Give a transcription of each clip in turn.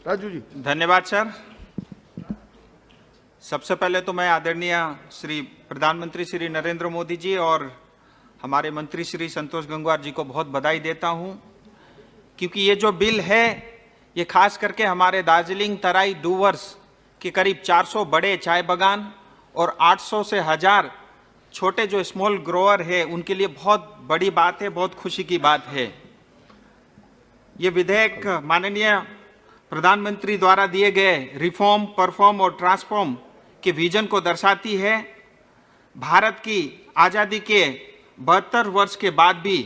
राजू जी। धन्यवाद सर। सबसे पहले तो मैं आदरणीय श्री प्रधानमंत्री श्री नरेंद्र मोदी जी और हमारे मंत्री श्री संतोष गंगवार जी को बहुत बधाई देता हूं, क्योंकि ये जो बिल है ये खास करके हमारे दार्जिलिंग तराई डूवर्स के करीब 400 बड़े चाय बागान और 800 से 1000 छोटे जो स्मॉल ग्रोअर है उनके लिए बहुत बड़ी बात है, बहुत खुशी की बात है। ये विधेयक माननीय प्रधानमंत्री द्वारा दिए गए रिफॉर्म, परफॉर्म और ट्रांसफॉर्म के विजन को दर्शाती है। भारत की आज़ादी के 72 वर्ष के बाद भी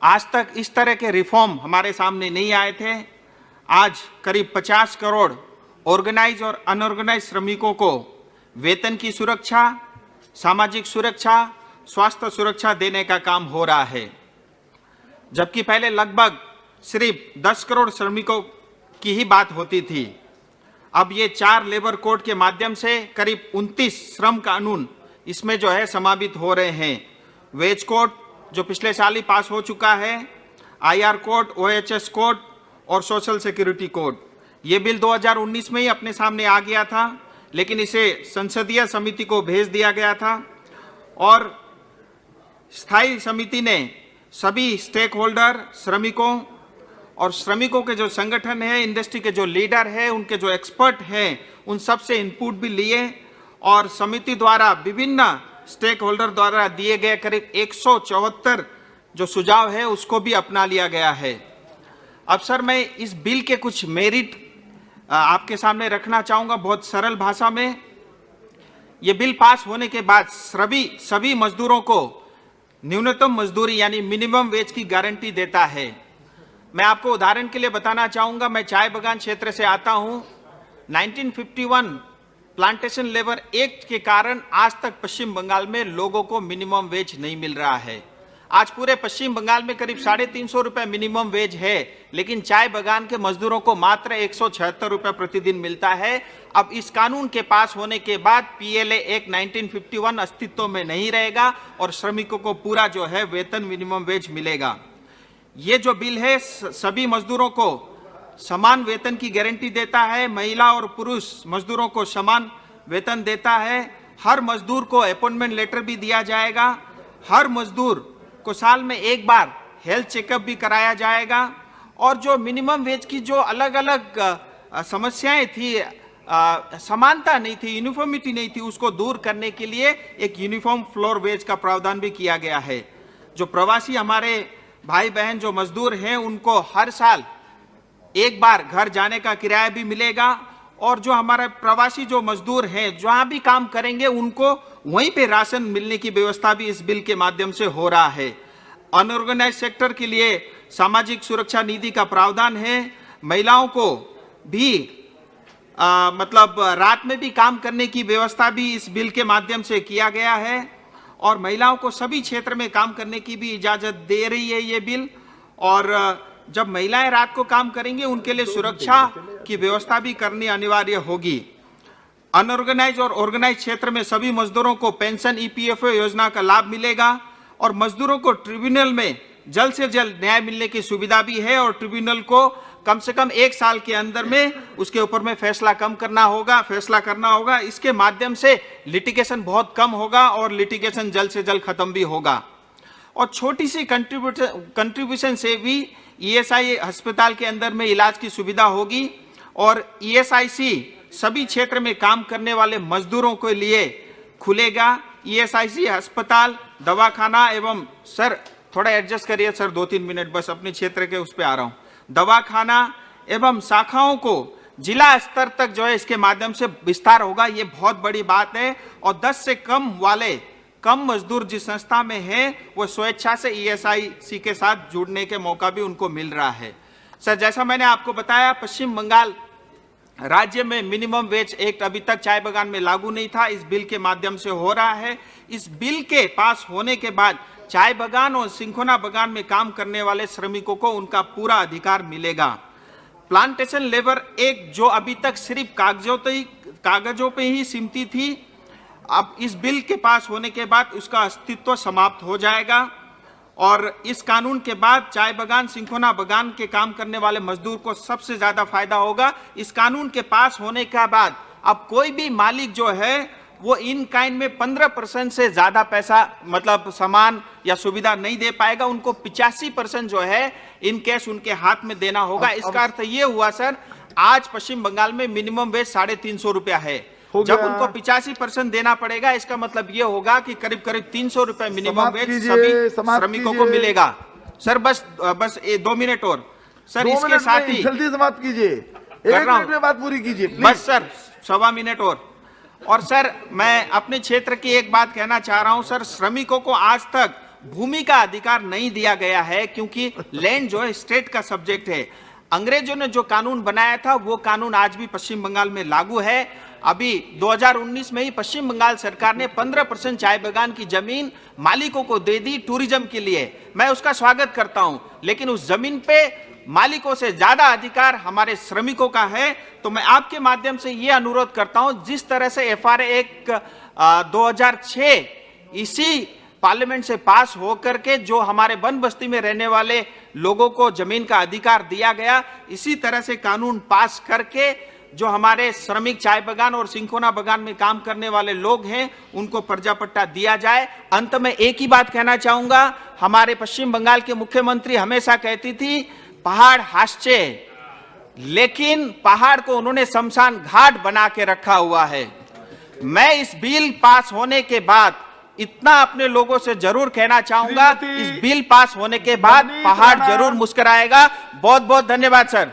आज तक इस तरह के रिफॉर्म हमारे सामने नहीं आए थे। आज करीब 50 करोड़ ऑर्गेनाइज और अनऑर्गेनाइज श्रमिकों को वेतन की सुरक्षा, सामाजिक सुरक्षा, स्वास्थ्य सुरक्षा देने का काम हो रहा है, जबकि पहले लगभग सिर्फ 10 करोड़ श्रमिकों की ही बात होती थी। अब ये 4 लेबर कोड के माध्यम से करीब 29 श्रम कानून इसमें जो है समावित हो रहे हैं। वेज कोड जो पिछले साल ही पास हो चुका है, IR कोड, OHS कोड और सोशल सिक्योरिटी कोड। ये बिल 2019 में ही अपने सामने आ गया था, लेकिन इसे संसदीय समिति को भेज दिया गया था और स्थायी समिति ने सभी स्टेक होल्डर, श्रमिकों और श्रमिकों के जो संगठन है, इंडस्ट्री के जो लीडर है, उनके जो एक्सपर्ट हैं, उन सब से इनपुट भी लिए और समिति द्वारा विभिन्न स्टेक होल्डर द्वारा दिए गए करीब 174 जो सुझाव है उसको भी अपना लिया गया है। अब सर मैं इस बिल के कुछ मेरिट आपके सामने रखना चाहूँगा बहुत सरल भाषा में। ये बिल पास होने के बाद सभी मजदूरों को न्यूनतम मजदूरी यानी मिनिमम वेज की गारंटी देता है। मैं आपको उदाहरण के लिए बताना चाहूँगा, मैं चाय बागान क्षेत्र से आता हूँ। 1951 प्लांटेशन लेबर एक्ट के कारण आज तक पश्चिम बंगाल में लोगों को मिनिमम वेज नहीं मिल रहा है। आज पूरे पश्चिम बंगाल में करीब 350 रुपये मिनिमम वेज है, लेकिन चाय बागान के मजदूरों को मात्र 176 रुपये प्रतिदिन मिलता है। अब इस कानून के पास होने के बाद PLA एक्ट 1951 अस्तित्व में नहीं रहेगा और श्रमिकों को पूरा जो है वेतन मिनिमम वेज मिलेगा। ये जो बिल है सभी मजदूरों को समान वेतन की गारंटी देता है, महिला और पुरुष मजदूरों को समान वेतन देता है। हर मजदूर को अपॉइंटमेंट लेटर भी दिया जाएगा। हर मजदूर को साल में एक बार हेल्थ चेकअप भी कराया जाएगा और जो मिनिमम वेज की जो अलग अलग समस्याएं थी, समानता नहीं थी, यूनिफॉर्मिटी नहीं थी, उसको दूर करने के लिए एक यूनिफॉर्म फ्लोर वेज का प्रावधान भी किया गया है। जो प्रवासी हमारे भाई बहन जो मजदूर हैं उनको हर साल एक बार घर जाने का किराया भी मिलेगा और जो हमारे प्रवासी जो मजदूर हैं जहां भी काम करेंगे उनको वहीं पे राशन मिलने की व्यवस्था भी इस बिल के माध्यम से हो रहा है। अनऑर्गेनाइज सेक्टर के लिए सामाजिक सुरक्षा निधि का प्रावधान है। महिलाओं को भी मतलब रात में भी काम करने की व्यवस्था भी इस बिल के माध्यम से किया गया है और महिलाओं को सभी क्षेत्र में काम करने की भी इजाजत दे रही है ये बिल। और जब महिलाएं रात को काम करेंगे उनके लिए सुरक्षा की व्यवस्था भी करनी अनिवार्य होगी। अनऑर्गेनाइज और ऑर्गेनाइज क्षेत्र में सभी मजदूरों को पेंशन EPFO योजना का लाभ मिलेगा और मजदूरों को ट्रिब्यूनल में जल्द से जल्द न्याय मिलने की सुविधा भी है और ट्रिब्यूनल को कम से कम 1 साल के अंदर में उसके ऊपर में फैसला करना होगा। इसके माध्यम से लिटिगेशन बहुत कम होगा और लिटिगेशन जल्द से जल्द खत्म भी होगा। और छोटी सी कंट्रीब्यूशन से भी ESI अस्पताल के अंदर में इलाज की सुविधा होगी और ESIC सभी क्षेत्र में काम करने वाले मजदूरों के लिए खुलेगा। ESIC अस्पताल, दवाखाना एवं सर थोड़ा एडजस्ट करिए सर 2-3 मिनट, बस अपने क्षेत्र के उस पर आ रहा हूँ। दवाखाना एवं शाखाओं को जिला स्तर तक जो है इसके माध्यम से विस्तार होगा। ये बहुत बड़ी बात है और 10 से कम मजदूर जिस संस्था में है वो स्वेच्छा से ESIC के साथ जुड़ने के मौका भी उनको मिल रहा है। सर जैसा मैंने आपको बताया, पश्चिम बंगाल राज्य में मिनिमम वेज एक्ट अभी तक चाय बागान में लागू नहीं था, इस बिल के माध्यम से हो रहा है। इस बिल के पास होने के बाद चाय बागान और सिंखोना बागान में काम करने वाले श्रमिकों को उनका पूरा अधिकार मिलेगा। प्लांटेशन लेबर एक्ट जो अभी तक सिर्फ कागजों पे ही सीमित थी, अब इस बिल के पास होने के बाद उसका अस्तित्व समाप्त हो जाएगा और इस कानून के बाद चाय बागान, सिंकोना बागान के काम करने वाले मजदूर को सबसे ज्यादा फायदा होगा। इस कानून के पास होने के बाद अब कोई भी मालिक जो है वो इन काइंड में 15% से ज्यादा पैसा मतलब सामान या सुविधा नहीं दे पाएगा। उनको 85% जो है इन कैश उनके हाथ में देना होगा। इसका अर्थ ये हुआ सर, आज पश्चिम बंगाल में मिनिमम वेज 350 रुपया है। जब उनको 85% देना पड़ेगा, इसका मतलब ये होगा कि करीब करीब 300 रुपए मिनिमम वेज सभी श्रमिकों को मिलेगा। सर बस 2 मिनट और सर, इसके साथ ही जल्दी समाप्त कीजिए, 1 मिनट में बात पूरी कीजिए बस सर, 1.25 मिनट और सर मैं अपने क्षेत्र की एक बात कहना चाह रहा हूं सर, श्रमिकों को आज तक भूमि का अधिकार नहीं दिया गया है क्योंकि लैंड जो है स्टेट का सब्जेक्ट है। अंग्रेजों ने जो कानून बनाया था वो कानून आज भी पश्चिम बंगाल में लागू है। अभी 2019 में ही पश्चिम बंगाल सरकार ने 15% चाय बागान की जमीन मालिकों को दे दी टूरिज्म के लिए। मैं उसका स्वागत करता हूं, लेकिन उस जमीन पे मालिकों से ज्यादा अधिकार हमारे श्रमिकों का है। तो मैं आपके माध्यम से यह अनुरोध करता हूं, जिस तरह से FRA एक्ट 2006 इसी पार्लियामेंट से पास होकर के जो हमारे वन बस्ती में रहने वाले लोगों को जमीन का अधिकार दिया गया, इसी तरह से कानून पास करके जो हमारे श्रमिक चाय बागान और सिंकोना बागान में काम करने वाले लोग हैं उनको पर्जापट्टा दिया जाए। अंत में एक ही बात कहना चाहूंगा, हमारे पश्चिम बंगाल के मुख्यमंत्री हमेशा कहती थी पहाड़ हास्य, लेकिन पहाड़ को उन्होंने शमशान घाट बना के रखा हुआ है। मैं इस बिल पास होने के बाद इतना अपने लोगों से जरूर कहना चाहूंगा, इस बिल पास होने के बाद पहाड़ जरूर मुस्कुराएगा। बहुत बहुत धन्यवाद सर।